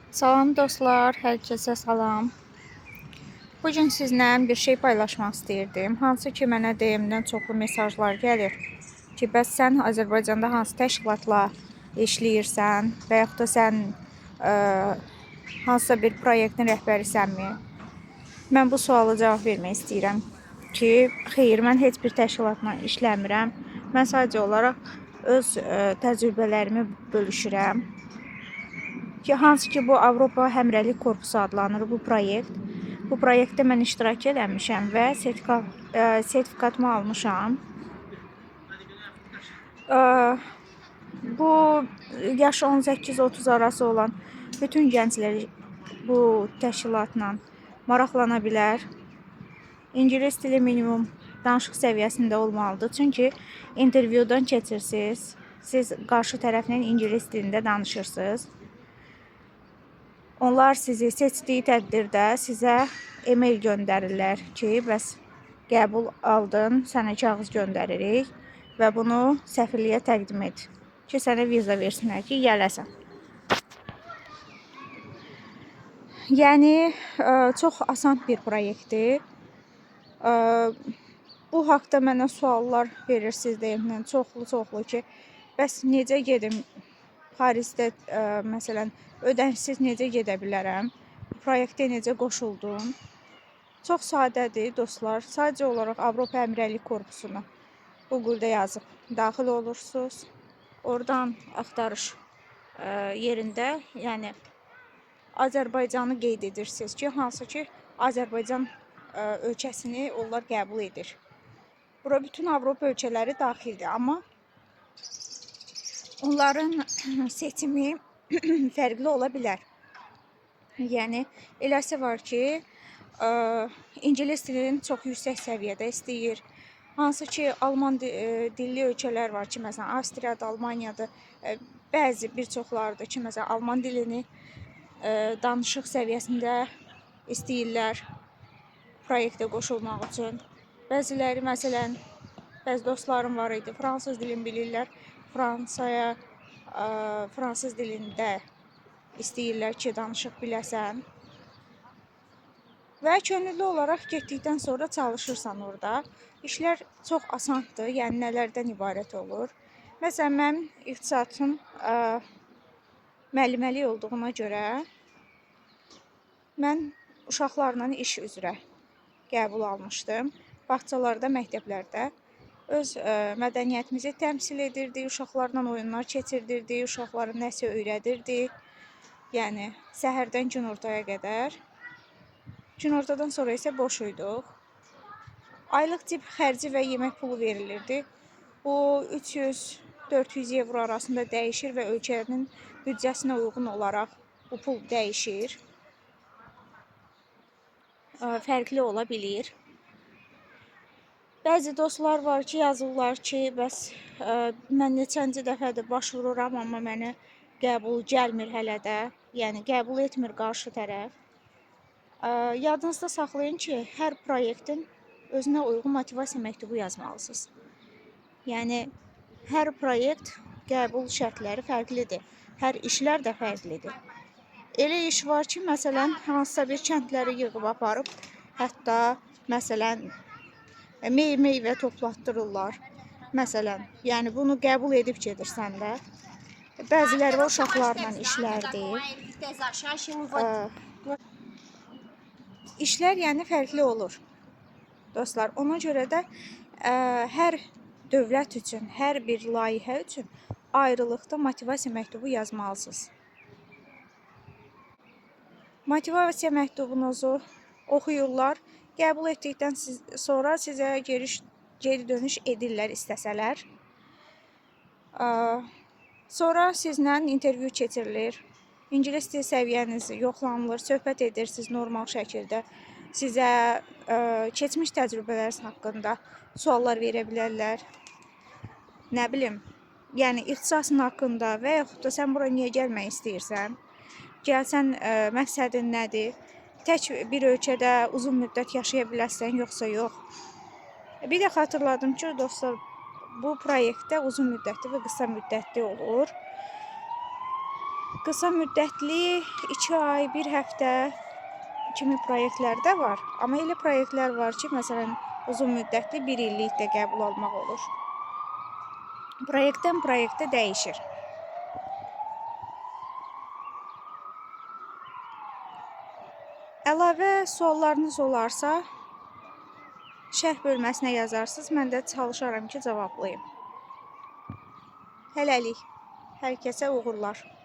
Salam dostlar, hər kəsə salam. Bu gün sizlə bir şey paylaşmaq istəyirdim. Hansı ki, mənə DM-dən çoxlu mesajlar gəlir ki, bəs sən Azərbaycanda hansı təşkilatla işləyirsən və yaxud da sən hansısa bir proyektin rəhbərisənmi? Mən bu suala cavab vermək istəyirəm ki, xeyr, mən heç bir təşkilatla işləmirəm. Mən sadəcə olaraq öz təcrübələrimi bölüşürəm. Ki, hansı ki, bu Avropa Həmrəylik Korpusu adlanır bu proyekt. Bu proyektdə mən iştirak eləmişəm və sertifikatımı almışam. Bu yaşı 18-30 arası olan bütün gənclər bu təşkilatla maraqlana bilər. İngilis dili minimum danışıq səviyyəsində olmalıdır. Çünki intervyudan keçirsiniz, siz qarşı tərəflə ingilis dilində danışırsınız. Onlar sizi seçdiyi təqdirdə sizə e-mail göndərirlər ki, bəs qəbul aldın, sənə kağız göndəririk və bunu səfirliyə təqdim et ki, sənə viza versinlər ki, gələsən. Yəni, çox asan bir proyektdir. Bu haqda mənə suallar verirsiniz deyimlə, çoxlu ki, bəs necə gedim Parisdə, məsələn, ödənişsiz necə gedə bilərəm? Proyektə necə qoşuldum? Çox sadədir dostlar. Sadəcə olaraq Avropa Həmrəylik Korpusuna Google-da yazıb daxil olursunuz. Oradan axtarış yerində, yəni Azərbaycanı qeyd edirsiniz ki, hansı ki Azərbaycan ölkəsini onlar qəbul edir. Bura bütün Avropa ölkələri daxildir, amma onların seçimi fərqli ola bilər. Yəni, eləsi var ki, İngilis dilini çox yüksək səviyyədə istəyir. Hansı ki, Alman dilli ölkələr var ki, məsələn, Avstriyada, Almaniyada, bəzi bir çoxlardır ki, məsələn, Alman dilini danışıq səviyyəsində istəyirlər proyektə qoşulmaq üçün. Bəziləri, məsələn, bəzi dostlarım var idi, fransız dilini bilirlər, fransız dilində istəyirlər ki, danışıq biləsən. Və könüllü olaraq getdikdən sonra çalışırsan orada. İşlər çox asandır, yəni nələrdən ibarət olur. Məsələn, mənim ixtisasım müəlliməlik olduğuna görə mən uşaqlarla iş üzrə qəbul almışdım. Bağçalarda, məktəblərdə öz mədəniyyətimizi təmsil edirdik, uşaqlarla oyunlar keçirdirdik, uşaqlara nəsə öyrədirdik. Yəni, səhərdən günortaya qədər. Günortadan sonra isə boş uyduq. Aylıq cib xərci və yemək pulu verilirdi. Bu 300-400 evro arasında dəyişir və ölkənin büdcəsinə uyğun olaraq bu pul dəyişir. Fərqli ola bilir. Bəzi dostlar var ki, yazırlar ki, bəs mən neçənci dəfədir başvururam, amma mənə qəbul gəlmir hələ də. Yəni, qəbul etmir qarşı tərəf. Yadınızda saxlayın ki, hər proyektin özünə uyğun motivasiya məktubu yazmalısınız. Yəni, hər proyekt qəbul şərtləri fərqlidir. Hər işlər də fərqlidir. Elə iş var ki, məsələn, hansısa bir kəndləri yığıb aparıb, hətta, məsələn, meyvə toplatdırırlar. Məsələn, yəni bunu qəbul edib gedirsən də. Bəziləri uşaqlarla işlərdir. İşlər yəni fərqli olur. Dostlar, ona görə də hər dövlət üçün, hər bir layihə üçün ayrılıqda motivasiya məktubu yazmalısınız. Motivasiya məktubunuzu oxuyurlar. Qəbul etdikdən sonra sizə geri dönüş edirlər istəsələr. Sonra sizlə intervyu keçirilir. İngilis dil səviyyəniz yoxlanılır, söhbət edirsiniz normal şəkildə. Sizə keçmiş təcrübələriniz haqqında suallar verə bilərlər. Nə bilim, yəni ixtisasın haqqında və yaxud da sən bura niyə gəlmək istəyirsən? Gəlsən, məqsədin nədir? Tək bir ölkədə uzun müddət yaşaya bilərsən, yoxsa yox? Bir də xatırladım ki, dostlar, bu proyektdə uzun müddətli və qısa müddətli olur. Qısa müddətli 2 ay, 1 həftə kimi proyektlər də var. Amma elə proyektlər var ki, məsələn, uzun müddətli 1 illik də qəbul almaq olur. Proyektdən proyektə dəyişir. Əlavə suallarınız olarsa, şərh bölməsinə yazarsınız. Mən də çalışaram ki, cavablayım. Hələlik. Hər kəsə uğurlar.